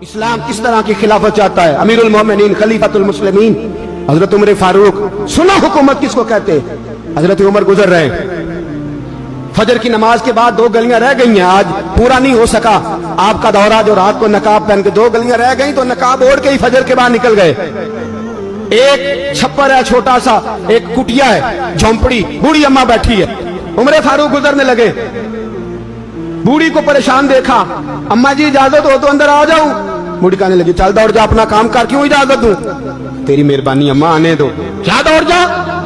اسلام کس طرح کی خلافت چاہتا ہے؟ امیر المومنین خلیفۃ المسلمین حضرت عمر فاروق. سنا حکومت کس کو کہتے ہیں؟ حضرت عمر گزر رہے ہیں، فجر کی نماز کے بعد 2 گلیاں رہ گئی ہیں، آج پورا نہیں ہو سکا آپ کا دورہ، جو رات کو نقاب پہن کے 2 گلیاں رہ گئیں تو نقاب اوڑھ کے ہی فجر کے بعد نکل گئے. ایک چھپر ہے چھوٹا سا، ایک کٹیا ہے جھونپڑی، بوڑھی اماں بیٹھی ہے. عمر فاروق گزرنے لگے، بوڑھی کو پریشان دیکھا، اماں جی اجازت ہو تو اندر آ جاؤں؟ بوڑھی کہنے لگی چل دوڑ جا، اپنا کام کر، کیوں اجازت دوں؟ تیری مہربانی اماں آنے دو. کیا دوڑ جا؟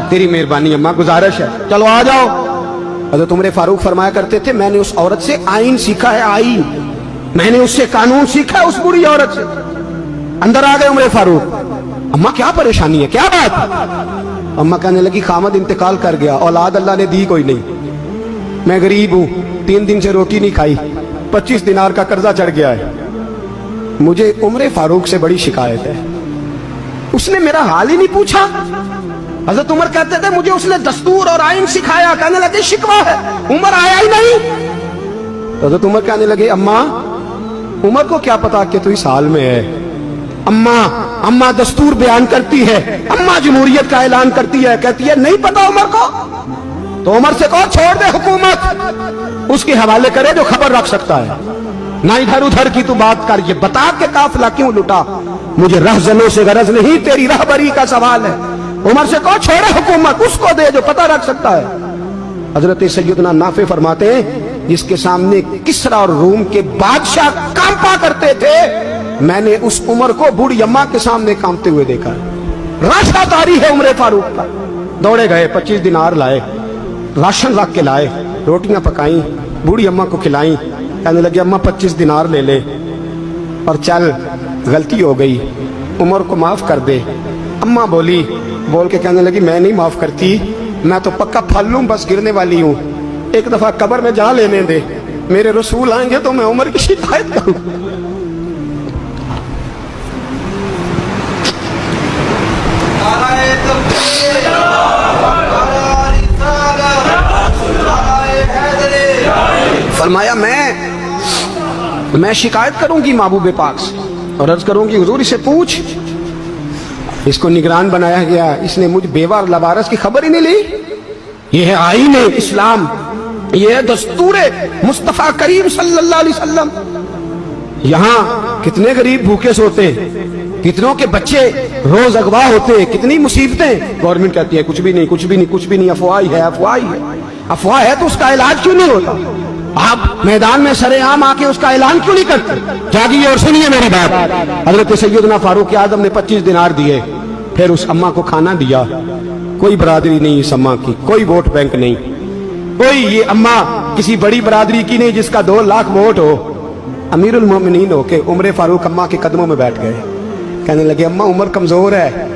تیری مہربانی اماں گزارش ہے، چلو آ جاؤ. حضرت عمر فاروق فرمایا کرتے تھے میں نے اس عورت سے آئین سیکھا ہے، آئین، میں نے اس سے قانون سیکھا ہے، اس بوڑھی عورت سے. اندر آ گئے عمر فاروق. اماں کیا پریشانی ہے، کیا بات؟ اماں کہنے لگی خامد انتقال کر گیا، اولاد اللہ نے دی کوئی نہیں، میں غریب ہوں، 3 دن سے روٹی نہیں کھائی، 25 دینار کا قرضہ چڑھ گیا ہے، مجھے عمر فاروق سے بڑی شکایت ہے، اس نے میرا حال ہی نہیں پوچھا. حضرت عمر کہتے تھے مجھے اس نے دستور اور آئین سکھایا. کہنے لگے شکوہ ہے، عمر آیا ہی نہیں. حضرت عمر کہنے لگے اماں، عمر کو کیا پتا کہ تو اس حال میں ہے، اماں دستور بیان کرتی ہے، اماں جمہوریت کا اعلان کرتی ہے، کہتی ہے نہیں پتا عمر کو. تو عمر سے کہو چھوڑ دے حکومت، اس کے حوالے کرے جو خبر رکھ سکتا ہے، نہ ادھر ادھر کی تو بات کر. یہ بتا کہ قافلہ کیوں لٹا، مجھے رہزنوں سے غرض نہیں، تیری رہبری کا سوال ہے. عمر سے کہو چھوڑے حکومت، اس کو دے جو پتہ رکھ سکتا ہے. حضرت سیدنا نافع فرماتے ہیں جس کے سامنے کسریٰ اور روم کے بادشاہ کانپا کرتے تھے، میں نے اس عمر کو بوڑھی اماں کے سامنے کانپتے ہوئے دیکھا. راشا طاری ہے عمر فاروق کا. دوڑے گئے، 25 دینار لائے، راشن رکھ کے لائے، روٹیاں پکائیں، بوڑھی اماں کو کھلائیں. کہنے لگے اماں 25 دینار لے لے اور چل، غلطی ہو گئی، عمر کو معاف کر دے. اماں بول کے کہنے لگی میں نہیں معاف کرتی، میں تو پکا پھل لوں، بس گرنے والی ہوں، ایک دفعہ قبر میں جا لینے دے، میرے رسول آئیں گے تو میں عمر کی شکایت کروں. فرمایا میں شکایت کروں گی محبوب پاک سے اور عرض کروں گی حضور اسے پوچھ. اس کو نگران بنایا گیا، اس نے مجھ بیوہ اور لوارث کی خبر ہی نہیں لی. یہ ہے آئین اسلام، یہ ہے دستور مصطفیٰ کریم صلی اللہ علیہ وسلم. یہاں کتنے غریب بھوکے سوتے ہیں، کتنوں کے بچے روز اغوا ہوتے ہیں، کتنی مصیبتیں. گورنمنٹ کہتی ہے کچھ بھی نہیں، افواہ ہے. افواہ ہے تو اس کا علاج کیوں نہیں ہوتا؟ آپ میدان میں سرے عام آ کے اس کا اعلان کیوں نہیں کرتے؟ جاگیے اور سنیے میری بات. حضرت سیدنا فاروق اعظم نے 25 دینار دیے، پھر اس اماں کو کھانا دیا. کوئی برادری نہیں اس اماں کی، کوئی ووٹ بینک نہیں، کوئی یہ اماں کسی بڑی برادری کی نہیں جس کا 2 لاکھ ووٹ ہو. امیر المومنین ہو کے عمر فاروق اماں کے قدموں میں بیٹھ گئے. کہنے لگے اماں عمر کمزور ہے،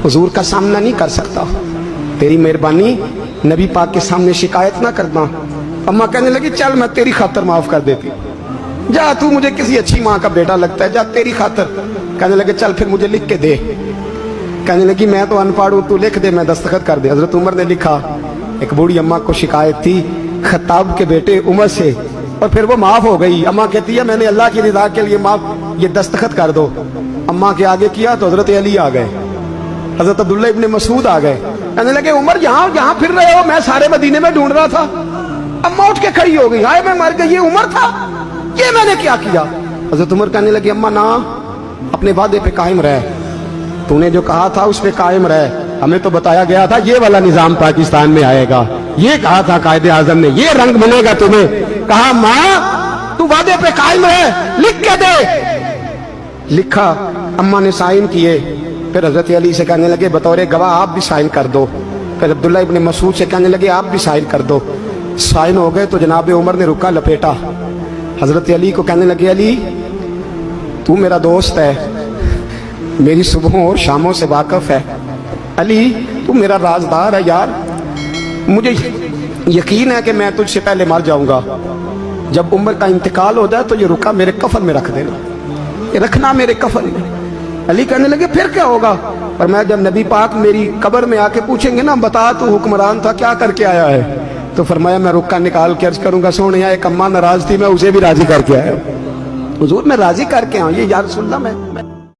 حضور کا سامنا نہیں کر سکتا، تیری مہربانی نبی پاک کے سامنے شکایت نہ کرنا. اماں کہنے لگی چل میں تیری خاطر معاف کر دیتی، جا تو مجھے کسی اچھی ماں کا بیٹا لگتا ہے، جا تیری خاطر. کہنے لگے چل پھر مجھے لکھ کے دے. کہنے لگی میں تو ان پڑھ ہوں، تو لکھ دے میں دستخط کر دے. حضرت عمر نے لکھا. ایک بوڑھی اماں کو شکایت تھی خطاب کے بیٹے عمر سے، اور پھر وہ معاف ہو گئی. اماں کہتی ہے میں نے اللہ کی رضا کے لیے معاف، یہ دستخط کر دو. اماں کے آگے کیا تو حضرت علی آ گئے، حضرت عبداللہ ابن مسعود آ گئے. کہنے لگے عمر یہاں پھر رہے ہو، میں سارے مدینے میں ڈھونڈ رہا تھا. اماں اٹھ کے کھڑی ہو گئی، ہائے میں مر گئی، یہ عمر تھا، یہ میں نے کیا کیا؟ حضرت عمر کہنے لگے اماں نہ، اپنے وعدے پہ قائم رہ، تو نے جو کہا تھا اس پہ قائم رہ. ہمیں تو بتایا گیا تھا یہ والا نظام پاکستان میں آئے گا، یہ کہا تھا قائد اعظم نے، یہ رنگ بنے گا تمہیں. کہا ماں تو وعدے پہ قائم رہ، لکھ کے دے. لکھا، اماں نے سائن کیے. پھر حضرت علی سے کہنے لگے بطور گواہ آپ بھی سائن کر دو. پھر عبداللہ ابن مسعود سے کہنے لگے آپ بھی سائن کر دو. سائن ہو گئے تو جناب عمر نے رکا لپیٹا. حضرت علی کو کہنے لگے علی تو میرا دوست ہے، میری صبحوں اور شاموں سے واقف ہے، علی تو میرا رازدار ہے یار، مجھے یقین ہے کہ میں تجھ سے پہلے مر جاؤں گا. جب عمر کا انتقال ہو جائے تو یہ رکا میرے کفن میں رکھ دینا، یہ رکھنا میرے کفن میں. علی کہنے لگے پھر کیا ہوگا؟ اور میں جب نبی پاک میری قبر میں آ کے پوچھیں گے نا بتا تو حکمران تھا کیا کر کے آیا ہے، تو فرمایا میں رکا نکال کے عرض کروں گا سونے ایک اماں ناراض تھی میں اسے بھی راضی کر کے آیا. حضور میں راضی کر کے آؤں یہ یا رسول اللہ میں